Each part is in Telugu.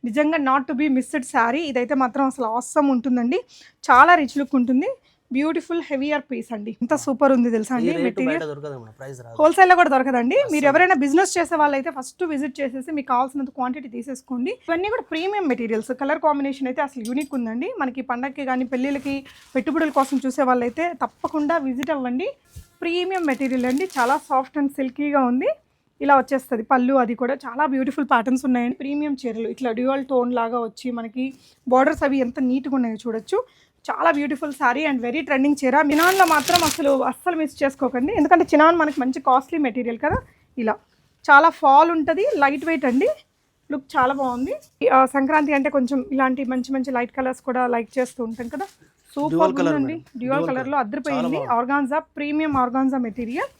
నిజంగా not to be missed sari. ఇదైతే మాత్రం అసలు ఆసమ్ ఉంటుందండి. చాలా రిచ్ లుక్ ఉంటుంది. బ్యూటిఫుల్ హెవియర్ పీస్ అండి. ఎంత సూపర్ ఉంది తెలుసా అండి. మెటీరియల్ హోల్సేల్లో కూడా దొరకదండి. మీరు ఎవరైనా బిజినెస్ చేసే వాళ్ళైతే ఫస్ట్ విజిట్ చేసేసి మీకు కావాల్సినంత క్వాంటిటీ తీసేసుకోండి. ఇవన్నీ కూడా ప్రీమియం మెటీరియల్స్. కలర్ కాంబినేషన్ అయితే అసలు యూనిక్ ఉందండి. మనకి పండగకి కానీ పెళ్ళిళ్ళకి పెట్టుబడుల కోసం చూసే వాళ్ళైతే తప్పకుండా విజిట్ అవ్వండి. ప్రీమియం మెటీరియల్ అండి. చాలా సాఫ్ట్ అండ్ సిల్కీగా ఉంది. ఇలా వచ్చేస్తుంది పళ్ళు. అది కూడా చాలా బ్యూటిఫుల్ ప్యాటర్న్స్ ఉన్నాయండి. ప్రీమియం చీరలు ఇట్లా డ్యూయల్ టోన్ లాగా వచ్చి మనకి బార్డర్స్ అవి ఎంత నీట్గా ఉన్నాయో చూడొచ్చు. చాలా beautiful sari and very trending చీర. చినాన్లో మాత్రం అస్సలు మిస్ చేసుకోకండి. ఎందుకంటే చినాన్ మనకి మంచి కాస్ట్లీ మెటీరియల్ కదా. ఇలా చాలా ఫాల్ ఉంటుంది, లైట్ వెయిట్ అండి. లుక్ చాలా బాగుంది. సంక్రాంతి అంటే కొంచెం ఇలాంటి మంచి మంచి లైట్ కలర్స్ కూడా లైక్ చేస్తూ ఉంటాం కదా. సూపర్ ఉందండి. డ్యూయల్ కలర్లో అద్దరిపోయింది. Organza, premium organza material.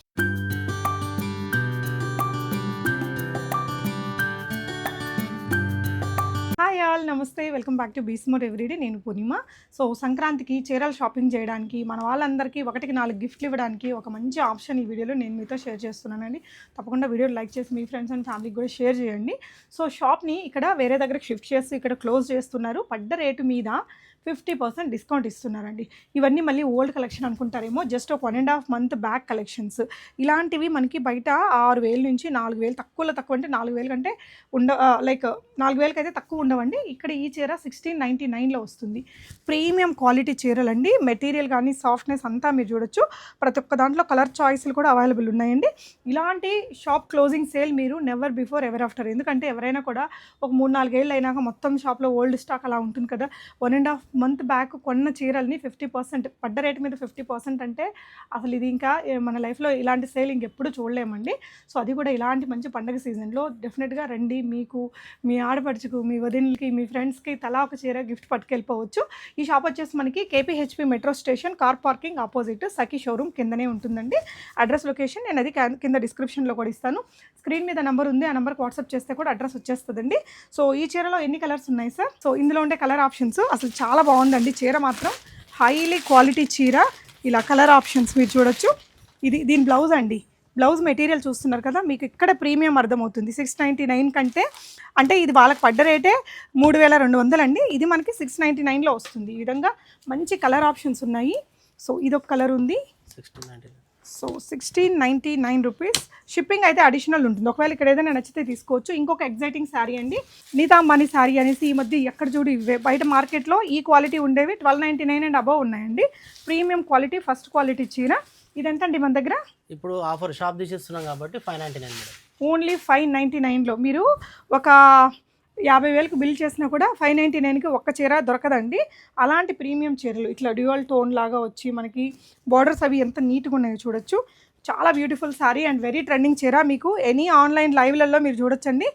Hi all, నమస్తే, welcome back to Beesmore everyday. నేను పూర్ణిమ. సో సంక్రాంతికి చీరలు షాపింగ్ చేయడానికి మన వాళ్ళందరికీ 1-4 గిఫ్ట్లు ఇవ్వడానికి ఒక మంచి ఆప్షన్ ఈ వీడియోలో నేను మీతో షేర్ చేస్తున్నానండి. తప్పకుండా వీడియో లైక్ చేసి మీ ఫ్రెండ్స్ అండ్ ఫ్యామిలీకి కూడా షేర్ చేయండి. సో షాప్ని ఇక్కడ వేరే దగ్గరకు షిఫ్ట్ చేసి ఇక్కడ క్లోజ్ చేస్తున్నారు. పడ్డ రేటు మీద 50% డిస్కౌంట్ ఇస్తున్నారండి. ఇవన్నీ మళ్ళీ ఓల్డ్ కలెక్షన్ అనుకుంటారేమో. జస్ట్ ఒక 1.5 month బ్యాక్ కలెక్షన్స్. ఇలాంటివి మనకి బయట 6,000 నుంచి 4,000, తక్కువ అంటే 4,000 కంటే లైక్ 4,000కి అయితే తక్కువ ఉండవండి. ఇక్కడ ఈ చీర 1699లో వస్తుంది. ప్రీమియం క్వాలిటీ చీరలండి. మెటీరియల్ కానీ సాఫ్ట్నెస్ అంతా మీరు చూడొచ్చు. ప్రతి ఒక్క దాంట్లో కలర్ చాయిస్లు కూడా అవైలబుల్ ఉన్నాయండి. ఇలాంటి షాప్ క్లోజింగ్ సేల్ మీరు నెవర్ బిఫోర్ ఎవర్ ఆఫ్టర్. ఎందుకంటే ఎవరైనా కూడా ఒక 3-4 ఏళ్ళు అయినాక మొత్తం షాప్లో ఓల్డ్ స్టాక్ అలా ఉంటుంది కదా. 1.5 month బ్యాక్ కొన్న చీరల్ని 50% పడ్డ రేటు మీద 50% అంటే అసలు ఇది ఇంకా మన లైఫ్లో ఇలాంటి సేల్ ఇంకెప్పుడు చూడలేమండి. సో అది కూడా ఇలాంటి మంచి పండగ సీజన్లో డెఫినెట్గా రండి. మీకు, మీ ఆడపడుచుకు, మీ వదినలకి, మీ ఫ్రెండ్స్కి తలా ఒక చీర గిఫ్ట్ పట్టుకెళ్ళిపోవచ్చు. ఈ షాప్ వచ్చేసి మనకి KPHP metro station car parking opposite Sakhi showroom కిందనే ఉంటుందండి. అడ్రస్ లొకేషన్ నేను అది కింద డిస్క్రిప్షన్లో కూడా ఇస్తాను. స్క్రీన్ మీద నెంబర్ ఉంది. ఆ నెంబర్కి వాట్సాప్ చేస్తే కూడా అడ్రస్ వచ్చేస్తుందండి. సో ఈ చీరలో ఎన్ని కలర్స్ ఉన్నాయి సార్? సో ఇందులో ఉండే కలర్ ఆప్షన్స్ అసలు చాలా బాగుందండి. చీర మాత్రం హైలీ క్వాలిటీ చీర. ఇలా కలర్ ఆప్షన్స్ మీరు చూడొచ్చు. దీని బ్లౌజ్ అండి. బ్లౌజ్ మెటీరియల్ చూస్తున్నారు కదా, మీకు ఇక్కడ ప్రీమియం అర్థమవుతుంది. 699 కంటే అంటే ఇది వాళ్ళకి పడ్డ రేటే 3,200 అండి. ఇది మనకి 699లో వస్తుంది. ఈ విధంగా మంచి కలర్ ఆప్షన్స్ ఉన్నాయి. సో ఇదొక కలర్ ఉంది. 1699 రూపీస్. షిప్పింగ్ అయితే అడిషనల్ ఉంటుంది. ఒకవేళ ఇక్కడ ఏదైనా నచ్చితే తీసుకోవచ్చు. ఇంకొక ఎగ్జైటింగ్ శారీ అండి, నీతాంబానీ శారీ అనేసి. ఈ మధ్య ఎక్కడ చూడు ఇవే. బయట మార్కెట్లో ఈ క్వాలిటీ ఉండేవి 1299 అండ్ అబవ్ ఉన్నాయండి. ప్రీమియం క్వాలిటీ, ఫస్ట్ క్వాలిటీ చీర. ఇదెంత అండి మన దగ్గర? ఇప్పుడు ఆఫర్ షాప్ తీసేస్తున్నాం కాబట్టి 599 మేడం. ఓన్లీ 599లో మీరు ఒక 50,000కి బిల్ చేసినా కూడా 599కి ఒక్క చీర దొరకదండి. అలాంటి ప్రీమియం చీరలు ఇట్లా డ్యూయల్ టోన్ లాగా వచ్చి మనకి బార్డర్స్ అవి ఎంత నీట్గా ఉన్నాయో చూడొచ్చు. చాలా beautiful sari and very trending చీర. మీకు ఎనీ ఆన్లైన్ లైవ్లలో మీరు చూడొచ్చండి.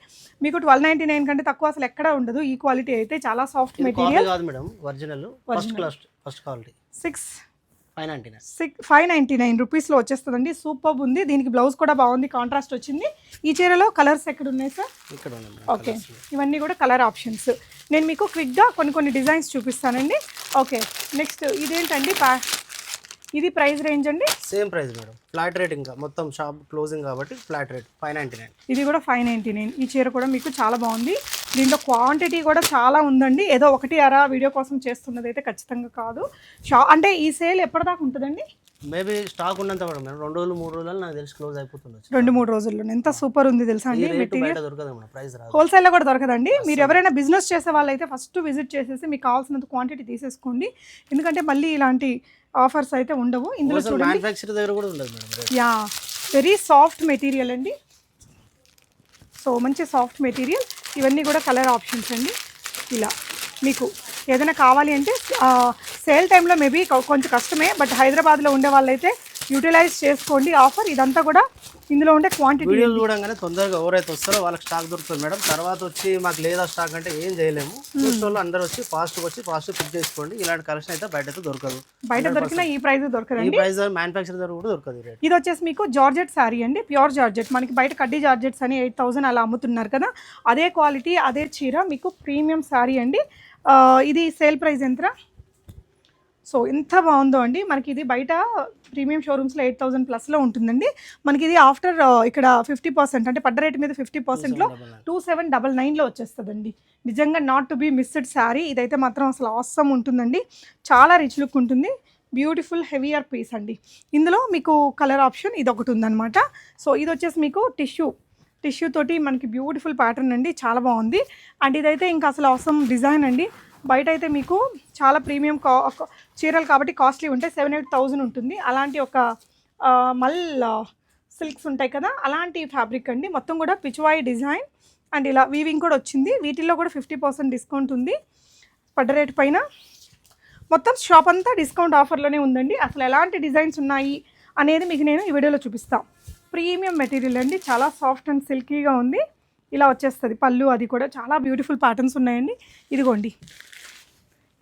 మీకు 1299 కంటే తక్కువ అసలు ఎక్కడ ఉండదు. ఈ క్వాలిటీ అయితే చాలా సాఫ్ట్ మెటీరియల్ కాదు మేడం, ఒరిజినల్ ఫస్ట్ క్వాలిటీ. 599 రూపీస్లో వచ్చేస్తుందండి. సూపర్ ఉంది. దీనికి బ్లౌజ్ కూడా బాగుంది, కాంట్రాస్ట్ వచ్చింది. ఈ చీరలో కలర్స్ ఎక్కడ ఉన్నాయి సార్? ఇక్కడ ఓకే, ఇవన్నీ కూడా కలర్ ఆప్షన్స్. నేను మీకు క్విక్గా కొన్ని డిజైన్స్ చూపిస్తానండి. ఓకే, నెక్స్ట్ ఇదేంటండి? ఇది ప్రైస్ రేంజ్ అండి? Same price madam, flat rate. ఇంకా మొత్తం షాప్ క్లోజింగ్ కాబట్టి ఫ్లాట్ రేట్ 599. ఇది కూడా 599. ఈ చీర కూడా మీకు చాలా బాగుంది. దీంట్లో క్వాంటిటీ కూడా చాలా ఉందండి. ఏదో ఒకటి అరా వీడియో కోసం చేస్తున్నది అయితే ఖచ్చితంగా కాదు. అంటే ఈ సేల్ ఎప్పటిదాకా ఉంటుందండి? మేబీ స్టాక్ ఉన్నంత మేడం 2 రోజులు 3 రోజులు నాకు తెలిసి క్లోజ్ అయిపోతుంది. 2-3 రోజుల్లో. ఎంత సూపర్ ఉంది తెలుసా అండి. మెటీరియల్ దొరకదు మేడం, ప్రైస్ రాదు. హోల్సేల్లో కూడా దొరకదండి. మీరు ఎవరైనా బిజినెస్ చేసే వాళ్ళైతే ఫస్ట్ విజిట్ చేసేసి మీకు కావాల్సినంత క్వాంటిటీ తీసేసుకోండి. ఎందుకంటే మళ్ళీ ఇలాంటి ఆఫర్స్ అయితే ఉండవు. ఇందులో చూడండి, మ్యానుఫ్యాక్చర్ దగ్గర కూడా ఉండదు madam. Yeah, very soft material అండి. సో మంచి సాఫ్ట్ మెటీరియల్. ఇవన్నీ కూడా కలర్ ఆప్షన్స్ అండి. ఇలా మీకు ఏదైనా కావాలి అంటే సేల్ టైంలో మేబీ కొంచెం కష్టమే, బట్ హైదరాబాద్లో ఉండే వాళ్ళైతే యూటిలైజ్ చేసుకోండి ఆఫర్. ఇదంతా కూడా ఇందులో ఉండే క్వాంటిటీ. వీడియోలు చూడంగానే తొందరగా ఎవరైతే వస్తారో వాళ్ళకి స్టాక్ దొరుకుతుంది మేడం. తర్వాత వచ్చి మాకు లేదా స్టాక్ అంటే ఏం చేయలేము. చూసేవాళ్ళు అందరూ వచ్చి ఫాస్ట్ పిక్ చేసుకోండి. ఇలాంటి కలెక్షన్ అయితే బయట దొరకదు. బయట దొరికిన ఈ ప్రైస్ దొరకదు. ఈ ప్రైస్ మ్యానుఫ్యాక్చర్ దగ్గర కూడా దొరకదు. ఇది వచ్చేసి మీకు జార్జెట్ శారీ అండి, ప్యూర్ జార్జెట్. మనకి బయట కడ్డీ జార్జెట్స్ అని 8,000 అలా అమ్ముతున్నారు కదా, అదే క్వాలిటీ అదే చీర మీకు ప్రీమియం శారీ అండి. ఇది సేల్ ప్రైస్ ఎంత? సో ఎంత బాగుందో అండి. మనకి ఇది బయట ప్రీమియం షోరూమ్స్లో 8,000 ప్లస్లో ఉంటుందండి. మనకి ఇది ఆఫ్టర్ ఇక్కడ 50% అంటే పడ్డ రేటు మీద 50%లో 2799లో వచ్చేస్తుందండి. నిజంగా not to be missed sari. ఇదైతే మాత్రం అసలు ఆసమ్ ఉంటుందండి. చాలా రిచ్ లుక్ ఉంటుంది. బ్యూటిఫుల్ హెవియర్ పీస్ అండి. ఇందులో మీకు కలర్ ఆప్షన్ ఇది ఒకటి ఉందన్నమాట. సో ఇది వచ్చేసి మీకు టిష్యూ తోటి మనకి బ్యూటిఫుల్ ప్యాటర్న్ అండి. చాలా బాగుంది. అండ్ ఇదైతే ఇంకా అసలు ఆసమ్ డిజైన్ అండి. బయట అయితే మీకు చాలా ప్రీమియం చీరలు కాబట్టి కాస్ట్లీ ఉంటాయి, 7,000-8,000 ఉంటుంది. అలాంటి ఒక మల్ సిల్క్స్ ఉంటాయి కదా, అలాంటి ఫ్యాబ్రిక్ అండి. మొత్తం కూడా పిచ్వాయి డిజైన్ అండ్ ఇలా వీవింగ్ కూడా వచ్చింది. వీటిల్లో కూడా 50% డిస్కౌంట్ ఉంది పడ్డ రేటు పైన. మొత్తం షాప్ అంతా డిస్కౌంట్ ఆఫర్లోనే ఉందండి. అసలు ఎలాంటి డిజైన్స్ ఉన్నాయి అనేది మీకు నేను ఈ వీడియోలో చూపిస్తాను. ప్రీమియం మెటీరియల్ అండి, చాలా సాఫ్ట్ అండ్ సిల్కీగా ఉంది. ఇలా వచ్చేస్తుంది పళ్ళు. అది కూడా చాలా బ్యూటిఫుల్ ప్యాటర్న్స్ ఉన్నాయండి. ఇదిగోండి,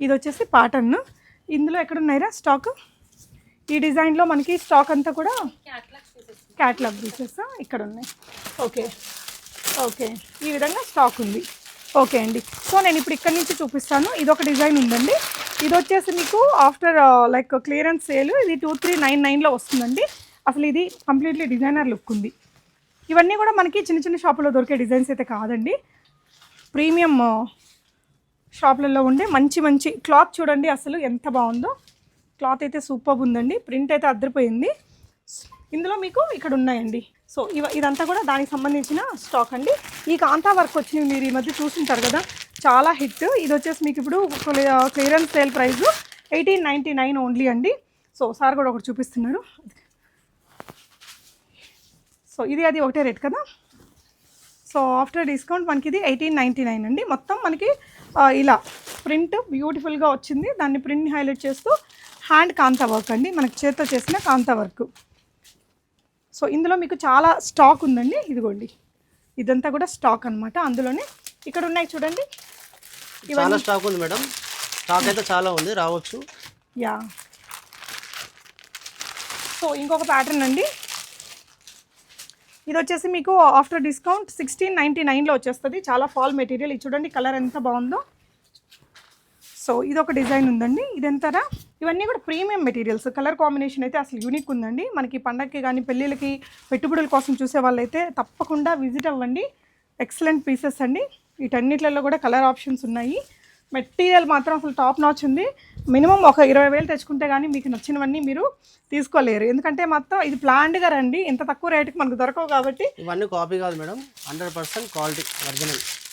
ఇది వచ్చేసి ప్యాటర్న్. ఇందులో ఎక్కడున్నాయిరా స్టాక్? ఈ డిజైన్లో మనకి స్టాక్ అంతా కూడా క్యాట్లాగ్ పీసెస్ ఇక్కడ ఉన్నాయి. ఓకే ఈ విధంగా స్టాక్ ఉంది. ఓకే అండి. సో నేను ఇప్పుడు ఇక్కడ నుంచి చూపిస్తాను. ఇదొక డిజైన్ ఉందండి. ఇది వచ్చేసి మీకు ఆఫ్టర్ లైక్ క్లియరెన్స్ సేల్ ఇది 2399లో వస్తుందండి. అసలు ఇది కంప్లీట్లీ డిజైనర్ లుక్ ఉంది. ఇవన్నీ కూడా మనకి చిన్న చిన్న షాపులో దొరికే డిజైన్స్ అయితే కాదండి. ప్రీమియం షాపులలో ఉండే మంచి క్లాత్ చూడండి అసలు ఎంత బాగుందో. క్లాత్ అయితే సూపర్ ఉందండి. ప్రింట్ అయితే అద్దరిపోయింది. ఇందులో మీకు ఇక్కడ ఉన్నాయండి. సో ఇదంతా కూడా దానికి సంబంధించిన స్టాక్ అండి. ఈ కాంతా వర్క్ వచ్చినవి మీరు ఈ మధ్య చూస్తుంటారు కదా, చాలా హిట్. ఇది వచ్చేసి మీకు ఇప్పుడు క్లియరెన్స్ సేల్ ప్రైస్ 1899 ఓన్లీ అండి. సో సార్ కూడా ఒకటి చూపిస్తున్నారు. సో ఇది అది ఒకటే రేట్ కదా. సో ఆఫ్టర్ డిస్కౌంట్ మనకి ఇది 1899 అండి. మొత్తం మనకి ఇలా ప్రింట్ బ్యూటిఫుల్గా వచ్చింది. దాన్ని ప్రింట్ని హైలైట్ చేస్తూ హ్యాండ్ కాంతా వర్క్ అండి, మనకి చేత్తో చేసిన కాంతా వర్క్. సో ఇందులో మీకు చాలా స్టాక్ ఉందండి. ఇదిగోండి, ఇదంతా కూడా స్టాక్ అనమాట. అందులోనే ఇక్కడ ఉన్నాయి చూడండి, చాలా స్టాక్ ఉంది మేడం. స్టాక్ అయితే చాలా ఉంది, రావచ్చు. యా. సో ఇంకొక ప్యాటర్న్ అండి. ఇది వచ్చేసి మీకు ఆఫ్టర్ డిస్కౌంట్ 1699లో వచ్చేస్తుంది. చాలా ఫాల్ మెటీరియల్. ఇది చూడండి కలర్ ఎంత బాగుందో. సో ఇది ఒక డిజైన్ ఉందండి. ఇదెంతరా? ఇవన్నీ కూడా ప్రీమియం మెటీరియల్స్. కలర్ కాంబినేషన్ అయితే అసలు యూనిక్ ఉందండి. మనకి పండగకి కానీ పెళ్ళిళ్ళకి పెట్టుబడుల కోసం చూసే వాళ్ళైతే తప్పకుండా విజిట్ అవ్వండి. ఎక్సలెంట్ పీసెస్ అండి. వీటన్నిటిలో కూడా కలర్ ఆప్షన్స్ ఉన్నాయి. మెటీరియల్ మాత్రం అసలు టాప్ నాచ్ ఉంది. మినిమం ఒక 20,000 తెచ్చుకుంటే కానీ మీకు నచ్చినవన్నీ మీరు తీసుకోలేరు. ఎందుకంటే మొత్తం ఇది ప్లాన్డ్గా రండి. ఇంత తక్కువ రేటుకి మనకు దొరకవు కాబట్టి. ఇవన్నీ కాపీ కాదు మేడం, 100% క్వాలిటీ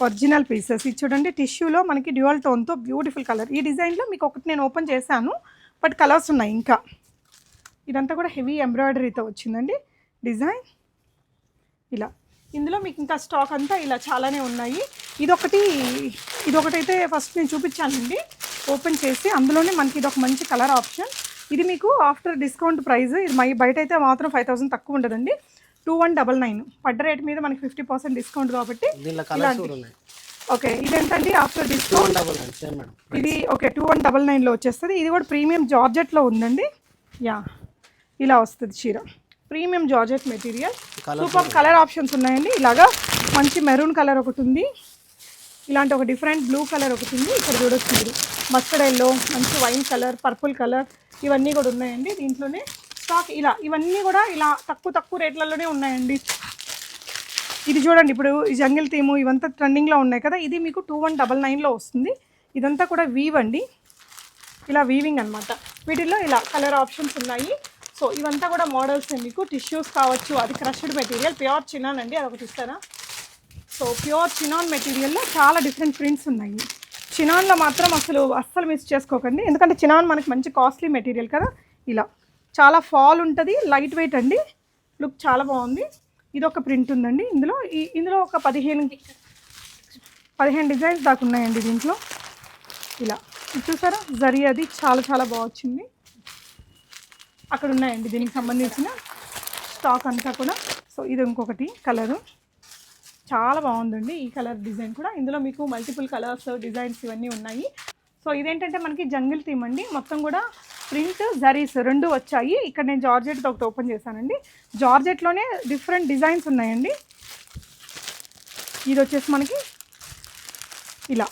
ఒరిజినల్ పీసెస్. ఇది చూడండి టిష్యూలో మనకి డ్యూయల్ టోన్తో బ్యూటిఫుల్ కలర్. ఈ డిజైన్లో మీకు ఒకటి నేను ఓపెన్ చేశాను, బట్ కలర్స్ ఉన్నాయి ఇంకా. ఇదంతా కూడా హెవీ ఎంబ్రాయిడరీతో వచ్చిందండి డిజైన్ ఇలా. ఇందులో మీకు ఇంకా స్టాక్ అంతా ఇలా చాలానే ఉన్నాయి. ఇదొకటైతే ఫస్ట్ నేను చూపించానండి ఓపెన్ చేసి. అందులోనే మనకి ఇది ఒక మంచి కలర్ ఆప్షన్. ఇది మీకు ఆఫ్టర్ డిస్కౌంట్ ప్రైస్. ఇది బయట అయితే మాత్రం 5,000 తక్కువ ఉండదండి. 2199 పడ్డ రేట్ మీద మనకి 50% డిస్కౌంట్ కాబట్టి. ఓకే ఇదేంటండి ఆఫ్టర్ డిస్కౌంట్? ఇది ఓకే 2199లో వచ్చేస్తుంది. ఇది కూడా ప్రీమియం జార్జెట్లో ఉందండి. యా, ఇలా వస్తుంది చీర. Premium georgette material. Super colour options ఉన్నాయండి. ఇలాగా మంచి మెరూన్ కలర్ ఒకటి ఉంది, ఇలాంటి ఒక డిఫరెంట్ బ్లూ కలర్ ఒకటి ఉంది. ఇక్కడ చూడొచ్చు మీరు మస్టర్డ్ ఎల్లో, మంచి వైన్ కలర్, పర్పుల్ కలర్, ఇవన్నీ కూడా ఉన్నాయండి దీంట్లోనే స్టాక్. ఇలా ఇవన్నీ కూడా ఇలా తక్కువ రేట్లలోనే ఉన్నాయండి. ఇది చూడండి, ఇప్పుడు ఈ జంగిల్ థీము ఇవంతా ట్రెండింగ్లో ఉన్నాయి కదా, ఇది మీకు 2199లో వస్తుంది. ఇదంతా కూడా వీవ్ అండి, ఇలా వీవింగ్ అనమాట. వీటిల్లో ఇలా కలర్ ఆప్షన్స్ ఉన్నాయి. సో ఇవంతా కూడా మోడల్స్ మీకు టిష్యూస్ కావచ్చు. అది క్రష్డ్ మెటీరియల్, ప్యూర్ చినాన్ అండి, అదొకటి ఇస్తారా. సో ప్యూర్ చినాన్ మెటీరియల్లో చాలా డిఫరెంట్ ప్రింట్స్ ఉన్నాయి. చినాన్లో మాత్రం అస్సలు మిస్ చేసుకోకండి, ఎందుకంటే చినాన్ మనకి మంచి కాస్ట్లీ మెటీరియల్ కదా. ఇలా చాలా ఫాల్ ఉంటుంది, లైట్ వెయిట్ అండి, లుక్ చాలా బాగుంది. ఇదొక ప్రింట్ ఉందండి. ఇందులో ఒక 15 డిజైన్స్ దాకా ఉన్నాయండి దీంట్లో. ఇలా చూసారా, జరీ అది చాలా బాగా వచ్చింది. అక్కడ ఉన్నాయండి దీనికి సంబంధించిన స్టాక్ అంతా కూడా. సో ఇది ఇంకొకటి కలరు, చాలా బాగుందండి ఈ కలర్ డిజైన్ కూడా. ఇందులో మీకు మల్టిపుల్ కలర్స్ డిజైన్స్ ఇవన్నీ ఉన్నాయి. సో ఇదేంటంటే మనకి జంగిల్ థీమ్ అండి, మొత్తం కూడా ప్రింట్ జరీస్ రెండు వచ్చాయి. ఇక్కడ నేను జార్జెట్ ఒకటి ఓపెన్ చేశానండి. జార్జెట్లోనే డిఫరెంట్ డిజైన్స్ ఉన్నాయండి. ఇది వచ్చేసి మనకి ఇలా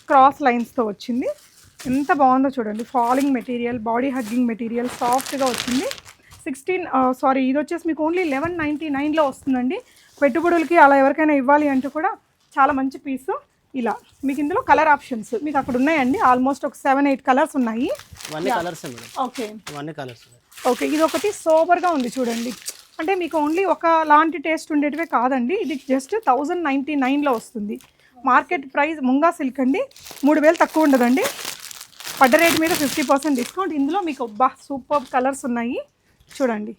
క్రాస్ లైన్స్తో వచ్చింది. ఎంత బాగుందో చూడండి. Falling material, body hugging material, సాఫ్ట్గా వచ్చింది. ఇది వచ్చేసి మీకు ఓన్లీ 1199లో వస్తుందండి. పెట్టుబడులకి అలా ఎవరికైనా ఇవ్వాలి అంటే కూడా చాలా మంచి పీసు. ఇలా మీకు ఇందులో కలర్ ఆప్షన్స్ మీకు అక్కడ ఉన్నాయండి. ఆల్మోస్ట్ ఒక 7-8 కలర్స్ ఉన్నాయి. ఓకే ఓకే, ఇది ఒకటి సోబర్గా ఉంది చూడండి. అంటే మీకు ఓన్లీ ఒక లాంటి టేస్ట్ ఉండేటివే కాదండి. ఇది జస్ట్ 1099లో వస్తుంది. మార్కెట్ ప్రైస్ ముంగా సిల్క్ అండి, 3000 తక్కువ ఉండదండి. పడ్డ రేట్ మీద 50% డిస్కౌంట్. ఇందులో మీకు సూపర్ కలర్స్ ఉన్నాయి చూడండి,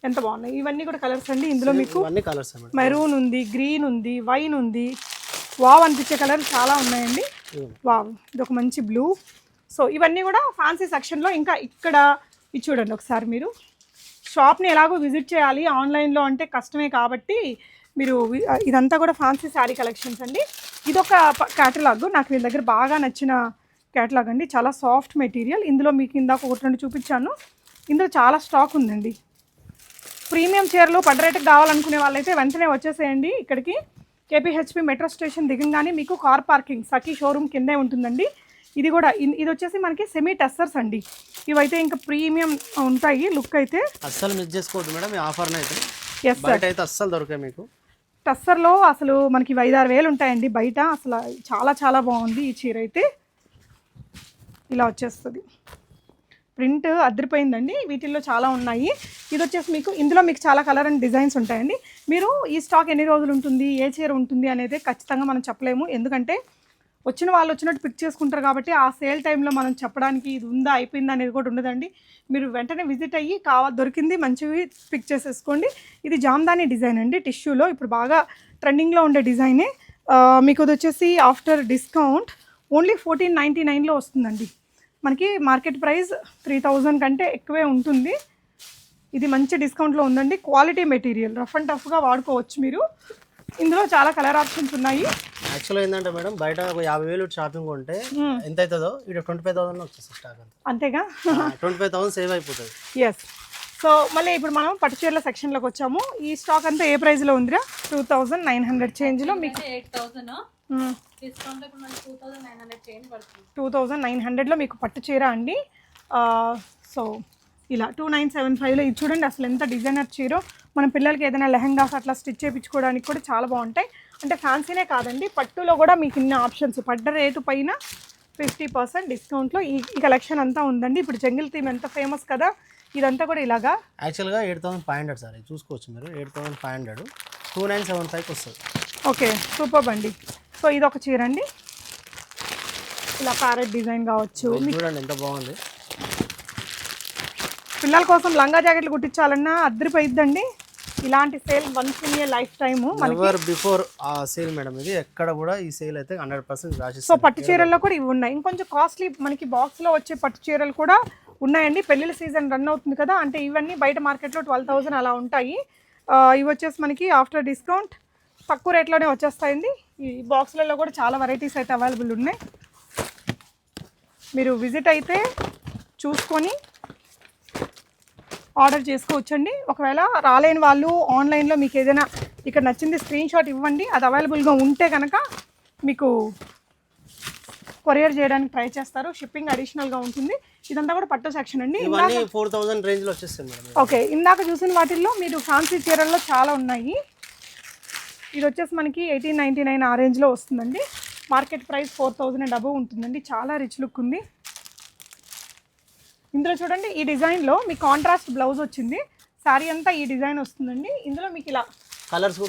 ఎంత బాగున్నాయి. ఇవన్నీ కూడా కలర్స్ అండి. ఇందులో మీకు మెరూన్ ఉంది, గ్రీన్ ఉంది, వైన్ ఉంది. వావ్ అనిపించే కలర్ చాలా ఉన్నాయండి. వావ్, ఇది ఒక మంచి బ్లూ. సో ఇవన్నీ కూడా ఫ్యాన్సీ సెక్షన్లో. ఇంకా ఇక్కడ ఇది చూడండి ఒకసారి. మీరు షాప్ని ఎలాగో విజిట్ చేయాలి, ఆన్లైన్లో అంటే కష్టమే కాబట్టి మీరు ఇదంతా కూడా ఫ్యాన్సీ శారీ కలెక్షన్స్ అండి. ఇదొక క్యాటలాగ్, నాకు వీళ్ళ దగ్గర బాగా నచ్చిన క్యాటలాగ్ అండి. చాలా సాఫ్ట్ మెటీరియల్. ఇందులో మీకు ఇందాక 1-2 చూపించాను. ఇందులో చాలా స్టాక్ ఉందండి. ప్రీమియం చీరలు పడ్డ రేటుకి కావాలనుకునే వాళ్ళైతే వెంటనే వచ్చేసేయండి ఇక్కడికి. కేపీహెచ్పి మెట్రో స్టేషన్ దిగంగానే మీకు కార్ పార్కింగ్ సఖీ షోరూమ్ కిందే ఉంటుందండి. ఇది కూడా ఇది వచ్చేసి మనకి సెమీ టెస్సర్స్ అండి. ఇవైతే ఇంకా ప్రీమియం ఉంటాయి. లుక్ అయితే అస్సలు మిస్ చేసుకోవద్దు మేడం ఈ ఆఫర్ని అయితే. ఎస్ సార్, అయితే అస్సలు దొరకాయి మీకు. టస్సర్లో అసలు మనకి 5-6 వేలు ఉంటాయండి బయట. అసలు చాలా చాలా బాగుంది ఈ చీర అయితే. ఇలా వచ్చేస్తుంది, ప్రింట్ అదిరిపోయిందండి. వీటిల్లో చాలా ఉన్నాయి. ఇది వచ్చేసి మీకు ఇందులో మీకు చాలా కలర్ అండ్ డిజైన్స్ ఉంటాయండి. మీరు ఈ స్టాక్ ఎన్ని రోజులు ఉంటుంది, ఏ చీర ఉంటుంది అనేది ఖచ్చితంగా మనం చెప్పలేము. ఎందుకంటే వచ్చిన వాళ్ళు వచ్చినట్టు పిక్ చేసుకుంటారు కాబట్టి ఆ సేల్ టైంలో మనం చెప్పడానికి ఇది ఉందా అయిపోయిందా అనేది కూడా ఉండదండి. మీరు వెంటనే విజిట్ అయ్యి దొరికింది మంచివి పిక్ చేసేసుకోండి. ఇది జామ్దాని డిజైన్ అండి, టిష్యూలో ఇప్పుడు బాగా ట్రెండింగ్లో ఉండే డిజైనే. మీకు అది వచ్చేసి ఆఫ్టర్ డిస్కౌంట్ ఓన్లీ 1499లో వస్తుందండి. మనకి మార్కెట్ ప్రైస్ 3000 కంటే ఎక్కువే ఉంటుంది. ఇది మంచి డిస్కౌంట్లో ఉందండి. క్వాలిటీ మెటీరియల్, రఫ్ అండ్ టఫ్గా వాడుకోవచ్చు మీరు. ఇందులో చాలా కలర్ ఆప్షన్స్ ఉన్నాయి. యాక్చువల్గా ఏంటంటే మేడం, బయట ఒక 50,000 షాపింగ్ ఉంటే ఎంత అవుతుందో ఇక్కడ 25,000 వచ్చేస్తుంది స్టాక్ అంతా. అంతేగా, 25,000 సేవ్ అయిపోతుంది. ఎస్. సో మళ్ళీ ఇప్పుడు మనం పట్టు చీరల సెక్షన్లోకి వచ్చాము. ఈ స్టాక్ అంతా ఏ ప్రైస్లో ఉందిరా? 2900 చేంజ్లో మీకు 2900లో మీకు పట్టు చీర అండి. సో ఇలా 2975లో ఇది చూడండి. అసలు ఎంత డిజైనర్ చీరో. మన పిల్లలకి ఏదైనా లెహంగాస్ అట్లా స్టిచ్ చేయించుకోవడానికి కూడా చాలా బాగుంటాయి. అంటే ఫ్యాన్సీనే కాదండి, పట్టులో కూడా మీకు ఇన్ని ఆప్షన్స్. పడ్డ రేటు పైన 50% డిస్కౌంట్లో ఈ కలెక్షన్ అంతా ఉందండి. ఇప్పుడు జంగిల్ థీమ్ ఎంత ఫేమస్ కదా, ఇదంతా కూడా ఇలాగా. యాక్చువల్గా 8500 సార్, చూసుకోవచ్చు మీరు. 8500 2975కి వస్తుంది. ఓకే, సూపర్ అండి. సో ఇది ఒక చీర అండి, ఇలా ప్యారెట్ డిజైన్ కావచ్చు. చూడండి ఎంత బాగుంది. పిల్లల కోసం లంగా జాకెట్లు కుట్టించాలన్నా అద్దరిపోయిద్దండి. ఇలాంటి sale once in a life time. Never before ఆ సేల్ మేడం ఇది. ఎక్కడ కూడా ఈ సేల్ అయితే 100% రాసిస్తారు. సో పట్టు చీరల్లో కూడా ఇవి ఉన్నాయి. ఇంకొంచెం కాస్ట్లీ మనకి బాక్స్లో వచ్చే పట్టు చీరలు కూడా ఉన్నాయండి. పెళ్ళిళ్ళ సీజన్ రన్ అవుతుంది కదా, అంటే ఇవన్నీ బయట మార్కెట్లో 12,000 అలా ఉంటాయి. ఇవి వచ్చేసి మనకి ఆఫ్టర్ డిస్కౌంట్ తక్కువ రేట్లోనే వచ్చేస్తాయండి. ఈ బాక్స్లలో కూడా చాలా వెరైటీస్ అయితే అవైలబుల్ ఉన్నాయి. మీరు విజిట్ అయితే చూసుకొని ఆర్డర్ చేసుకోవచ్చండి. ఒకవేళ రాలేని వాళ్ళు ఆన్లైన్లో మీకు ఏదైనా ఇక్కడ నచ్చింది స్క్రీన్ షాట్ ఇవ్వండి. అది అవైలబుల్గా ఉంటే కనుక మీకు కొరియర్ చేయడానికి ట్రై చేస్తారు. షిప్పింగ్ అడిషనల్గా ఉంటుంది. ఇదంతా కూడా పట్టు సెక్షన్ అండి. 4000 రేంజ్లో వచ్చేస్తుంది మేడం. ఓకే, ఇందాక చూసిన వాటిల్లో మీరు ఫ్యాన్సీ చీరల్లో చాలా ఉన్నాయి. ఇది వచ్చేసి మనకి 1899 ఆ రేంజ్లో వస్తుందండి. మార్కెట్ ప్రైస్ 4000 అబవ్ ఉంటుందండి. చాలా రిచ్ లుక్ ఉంది. ఇందులో చూడండి, ఈ డిజైన్లో మీకు కాంట్రాస్ట్ బ్లౌజ్ వచ్చింది. శారీ అంతా ఈ డిజైన్ వస్తుందండి. ఇందులో మీకు ఇలా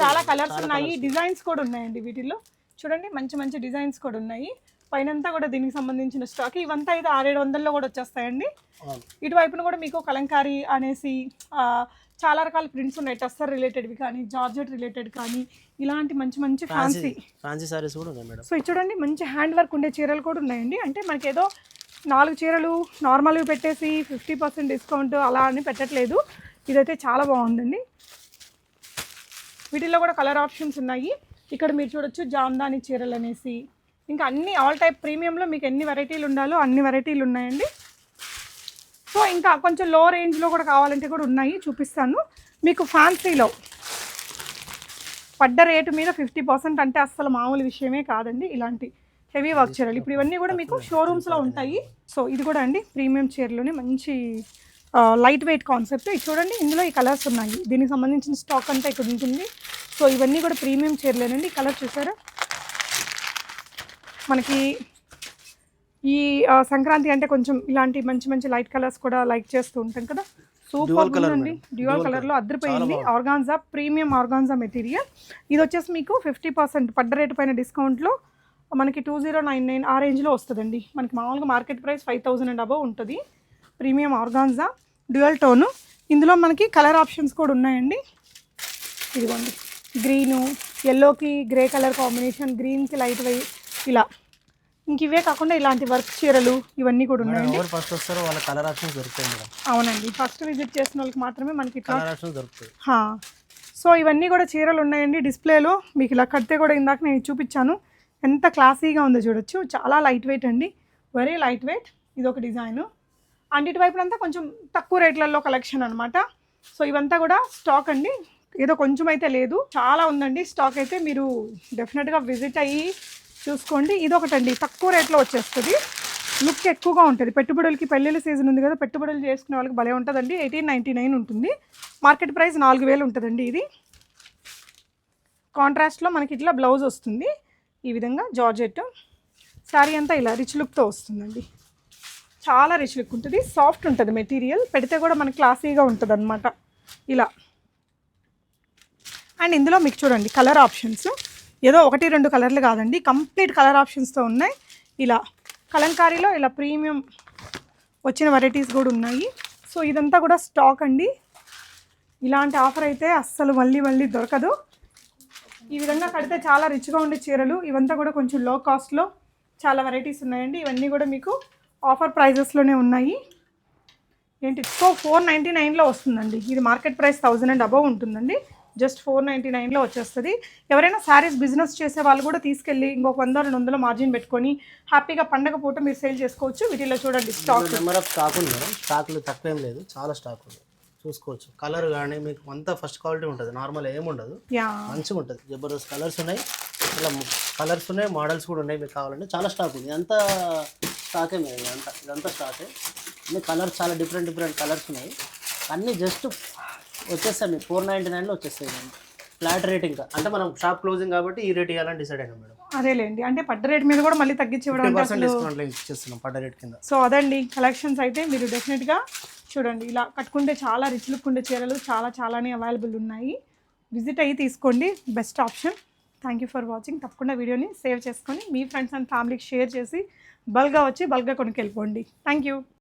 చాలా కలర్స్ ఉన్నాయి, డిజైన్స్ కూడా ఉన్నాయండి. వీటిల్లో చూడండి మంచి మంచి డిజైన్స్ కూడా ఉన్నాయి. పైనంతా కూడా దీనికి సంబంధించిన స్టాక్. ఇవంతా అయితే 600-700లో కూడా వచ్చేస్తాయండి. ఇటువైపున కూడా మీకు కలంకారీ అనేసి చాలా రకాల ప్రింట్స్ ఉన్నాయి. టస్సర్ రిలేటెడ్వి కానీ, జార్జెట్ రిలేటెడ్ కానీ, ఇలాంటి మంచి మంచి ఫ్యాన్సీ సారీస్ కూడా ఉన్నాయి మేడం. సో ఇది చూడండి, మంచి హ్యాండ్ వర్క్ ఉండే చీరలు కూడా ఉన్నాయండి. అంటే మనకి ఏదో 4 చీరలు నార్మల్గా పెట్టేసి 50% డిస్కౌంట్ అలా అని పెట్టట్లేదు. ఇదైతే చాలా బాగుందండి. వీటిల్లో కూడా కలర్ ఆప్షన్స్ ఉన్నాయి. ఇక్కడ మీరు చూడొచ్చు జామ్దాని చీరలు అనేసి, ఇంకా అన్ని ఆల్ టైప్ ప్రీమియంలో మీకు ఎన్ని వెరైటీలు ఉండాలో అన్ని వెరైటీలు ఉన్నాయండి. సో ఇంకా కొంచెం లో రేంజ్లో కూడా కావాలంటే కూడా ఉన్నాయి, చూపిస్తాను మీకు. ఫ్యాన్సీలో పడ్డ రేటు మీద 50% అంటే అస్సలు మామూలు విషయమే కాదండి. ఇలాంటి హెవీ వర్క్ చీరలు. ఇప్పుడు ఇవన్నీ కూడా మీకు షోరూమ్స్లో ఉంటాయి. సో ఇది కూడా అండి ప్రీమియం చీరలోనే మంచి లైట్ వెయిట్ కాన్సెప్ట్. ఇది చూడండి, ఇందులో ఈ కలర్స్ ఉన్నాయి. దీనికి సంబంధించిన స్టాక్ అంతా ఇక్కడ ఉంటుంది. సో ఇవన్నీ కూడా ప్రీమియం చీరలేనండి. ఈ కలర్ చూసారా, మనకి ఈ సంక్రాంతి అంటే కొంచెం ఇలాంటి మంచి మంచి లైట్ కలర్స్ కూడా లైక్ చేస్తూ ఉంటాం కదా. సూపర్ ఉందండి, డ్యూయల్ కలర్లో అద్దరిపోయింది. Organza, premium organza material. ఇది వచ్చేసి మీకు 50% పడ్డ రేటు పైన డిస్కౌంట్లో మనకి 2099 ఆ రేంజ్లో వస్తుందండి. మనకి మామూలుగా మార్కెట్ ప్రైస్ 5000 అండ్ అబవ్ ఉంటుంది. Premium organza dual tone. ఇందులో మనకి కలర్ ఆప్షన్స్ కూడా ఉన్నాయండి. ఇదిగోండి, గ్రీను, ఎల్లోకి గ్రే కలర్ కాంబినేషన్, గ్రీన్కి లైట్ వెయిట్, ఇలా. ఇంక ఇవే కాకుండా ఇలాంటి వర్క్ చీరలు ఇవన్నీ కూడా ఉన్నాయండి. ఫస్ట్ వస్తారో వాళ్ళ కలర్ ఆప్షన్స్ దొరుకుతాయి మేడం. అవునండి, ఫస్ట్ విజిట్ చేసిన వాళ్ళకి మాత్రమే మనకి ఇట్లా కలర్ ఆప్షన్స్ దొరుకుతాయి. సో ఇవన్నీ కూడా చీరలు ఉన్నాయండి డిస్ప్లేలో. మీకు ఇలా కడితే కూడా ఇందాక నేను చూపించాను, ఎంత క్లాసీగా ఉందో చూడొచ్చు. చాలా లైట్ వెయిట్ అండి, వెరీ లైట్ వెయిట్. ఇది ఒక డిజైను. అండ్ ఇటువైపునంతా కొంచెం తక్కువ రేట్లలో కలెక్షన్ అనమాట. సో ఇవంతా కూడా స్టాక్ అండి, ఏదో కొంచెం అయితే లేదు, చాలా ఉందండి స్టాక్. అయితే మీరు డెఫినెట్గా విజిట్ అయ్యి చూసుకోండి. ఇదొకటండి, తక్కువ రేట్లో వచ్చేస్తుంది, లుక్ ఎక్కువగా ఉంటుంది. పెట్టుబడులకి పెళ్ళిళ్ళ సీజన్ ఉంది కదా, పెట్టుబడులు చేసుకునే వాళ్ళకి భలే ఉంటుందండి. 1899 ఉంటుంది, మార్కెట్ ప్రైస్ 4000 ఉంటుందండి. ఇది కాంట్రాస్ట్లో మనకి ఇట్లా బ్లౌజ్ వస్తుంది. ఈ విధంగా జార్జెట్ శారీ అంతా ఇలా రిచ్ లుక్తో వస్తుందండి. చాలా రిచ్ లుక్ ఉంటుంది, సాఫ్ట్ ఉంటుంది మెటీరియల్, పెడితే కూడా మనకి క్లాసీగా ఉంటుంది అనమాట ఇలా. అండ్ ఇందులో మీకు చూడండి కలర్ ఆప్షన్స్, ఏదో 1-2 కలర్లు కాదండి, కంప్లీట్ కలర్ ఆప్షన్స్తో ఉన్నాయి. ఇలా కలంకారీలో ఇలా ప్రీమియం వచ్చిన వెరైటీస్ కూడా ఉన్నాయి. సో ఇదంతా కూడా స్టాక్ అండి. ఇలాంటి ఆఫర్ అయితే అస్సలు మళ్ళీ దొరకదు. ఈ విధంగా కడితే చాలా రిచ్గా ఉండే చీరలు. ఇవంతా కూడా కొంచెం లో కాస్ట్లో చాలా వెరైటీస్ ఉన్నాయండి. ఇవన్నీ కూడా మీకు ఆఫర్ ప్రైజెస్లోనే ఉన్నాయి. ఏంటి, సో 499లో వస్తుందండి. ఇది మార్కెట్ ప్రైస్ 1000 అండ్ అబవ్ ఉంటుందండి, జస్ట్ 499లో వచ్చేస్తుంది. ఎవరైనా శారీస్ బిజినెస్ చేసే వాళ్ళు కూడా తీసుకెళ్ళి ఇంకొక 100-200 మార్జిన్ పెట్టుకొని హ్యాపీగా పండగ పూట మీరు సేల్ చేసుకోవచ్చు. వీటిలో చూడండి స్టాక్, నెంబర్ ఆఫ్ స్టాక్ ఉంది మేడం. స్టాక్లు తక్కువ ఏం లేదు, చాలా స్టాక్ ఉంది, చూసుకోవచ్చు. కలర్ కానీ మీకు అంతా ఫస్ట్ క్వాలిటీ ఉంటుంది, నార్మల్ ఏముండదు, మంచిగా ఉంటుంది. జబర్దస్త్ కలర్స్ ఉన్నాయి, ఇలా కలర్స్ ఉన్నాయి, మోడల్స్ కూడా ఉన్నాయి. మీకు కావాలంటే చాలా స్టాక్ ఉంది. ఇదంతా స్టాకే మేము, ఇదంతా స్టాకే. అన్ని కలర్స్ చాలా డిఫరెంట్ కలర్స్ ఉన్నాయి. అన్నీ జస్ట్ వచ్చేస్తాయి మీకు 499లో వచ్చేస్తాయి. ఫ్లాట్ రేట్, ఇంకా అంటే మనం షాప్ క్లోజింగ్ కాబట్టి ఈ రేట్ ఇవ్వాలని డిసైడ్ అయినా మేడం. అదేలేండి, అంటే పడ్డ రేట్ మీద కూడా మళ్ళీ తగ్గించి ఇవ్వడం డిస్కౌంట్లో ఇచ్చేస్తున్నాం పడ్డ రేట్ కింద. సో అదండి కలెక్షన్స్. అయితే మీరు డెఫినెట్గా చూడండి, ఇలా కట్టుకుంటే చాలా రిచ్ లుక్ ఉండే చీరలు చాలానే అవైలబుల్ ఉన్నాయి. విజిట్ అయ్యి తీసుకోండి, best option. Thank you for watching. తప్పకుండా వీడియోని సేవ్ చేసుకొని మీ ఫ్రెండ్స్ అండ్ ఫ్యామిలీకి షేర్ చేసి బల్క్గా వచ్చి బల్క్గా కొనుక్కెళ్ళిపోండి. Thank you.